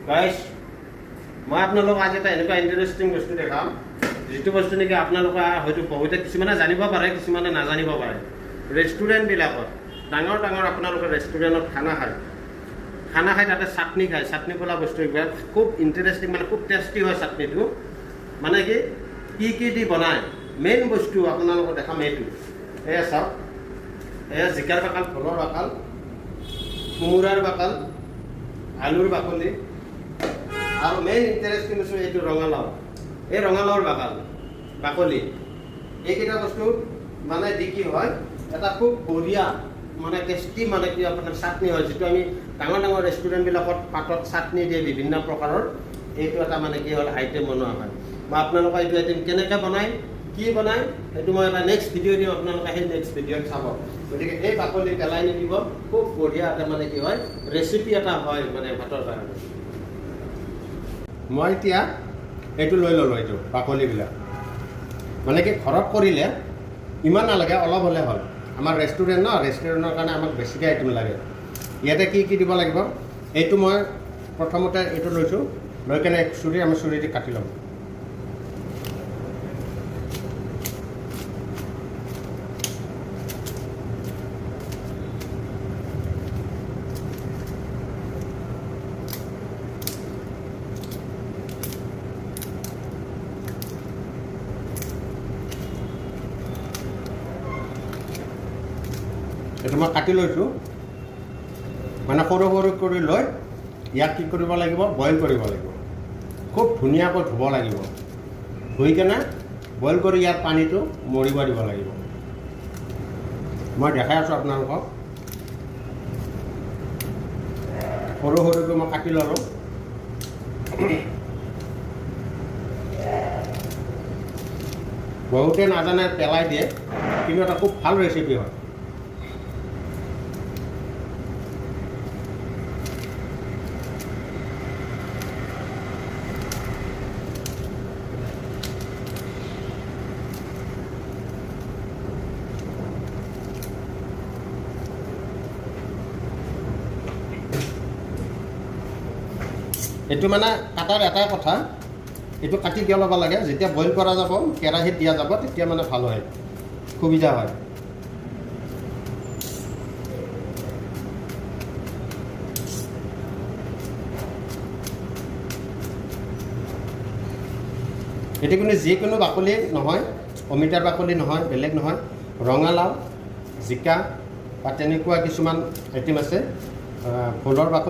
Guys মই আপোনালোকক আজি এটা এনেকুৱা ইণ্টাৰেষ্টিং বস্তু দেখাম যিটো বস্তু নেকি আপোনালোকে হয়তো বহুতে কিছুমানে জানিব পাৰে কিছুমানে নাজানিব পাৰে। ৰেষ্টুৰেণ্টবিলাকত ডাঙৰ ডাঙৰ আপোনালোকে ৰেষ্টুৰেণ্টত খানা খাই তাতে চাটনি খায়, চাটনি বোলা বস্তু এইবিলাক খুব ইণ্টাৰেষ্টিং, মানে খুব টেষ্টি হয় চাটনিটো। মানে কি দি বনায় মেইন বস্তু আপোনালোকক দেখাম এইটো। এয়া চাওক, এয়া জিকাৰ বাকাল, ভোলৰ বাকাল, কোমোৰাৰ বাকাল, আলুৰ বাকলি, আৰু মেইন ইণ্টাৰেষ্টিং বস্তু এইটো ৰঙালাও। এই ৰঙালাওৰ বাকলি এইকেইটা বস্তু মানে দি কি হয় এটা খুব বঢ়িয়া মানে টেষ্টি মানে কি আপোনাৰ চাটনি হয়, যিটো আমি ডাঙৰ ডাঙৰ ৰেষ্টুৰেণ্টবিলাকত পাতত চাটনি দিয়ে বিভিন্ন প্ৰকাৰৰ। এইটো এটা মানে কি হ'ল আইটেম বনোৱা হয়। মই আপোনালোকে এইটো আইটেম কেনেকৈ বনায় কি বনায় সেইটো মই এটা নেক্সট ভিডিঅ' দিম, আপোনালোকে সেই নেক্সট ভিডিঅ'ত চাব। গতিকে এই বাকলি পেলাই নিদিব, খুব বঢ়িয়া এটা মানে কি হয় ৰেচিপি এটা হয় মানে ভাতৰ কাৰণে। মই এতিয়া এইটো লৈ ল'লোঁ, এইটো বাকলিবিলাক মানে কি ঘৰত কৰিলে ইমান নালাগে, অলপ হ'লে হ'ল। আমাৰ ৰেষ্টুৰেণ্টৰ কাৰণে আমাক বেছিকৈ আইটেম লাগে। ইয়াতে কি দিব লাগিব এইটো মই প্ৰথমতে এইটো লৈছোঁ, লৈ কেনে আমি চুৰি দি কাটি ল'ম। এইটো মই কাটি লৈছোঁ, মানে সৰু সৰু কৰি লৈ ইয়াক কি কৰিব লাগিব বইল কৰিব লাগিব। খুব ধুনীয়াকৈ ধুব লাগিব, ধুই কেনে বইল কৰি ইয়াৰ পানীটো মৰিব দিব লাগিব। মই দেখাই আছোঁ আপোনালোকক। সৰু সৰুকৈ মই কাটি ল'লোঁ। বহুতে নাজানে পেলাই দিয়ে, কিন্তু এটা খুব ভাল ৰেচিপি হয়। এইটো মানে কাটাৰ এটাই কথা, এইটো কাটি কিয় ল'ব লাগে, যেতিয়া বইল কৰা যাব কেৰাহীত দিয়া যাব তেতিয়া মানে ভাল হয়, সুবিধা হয়। এইটো কিন্তু যিকোনো বাকলি নহয়, অমিতাৰ বাকলি নহয়, বেলেগ নহয়, ৰঙালাও, জিকা বা তেনেকুৱা কিছুমান আইটেম আছে, ভোলৰ বাকলি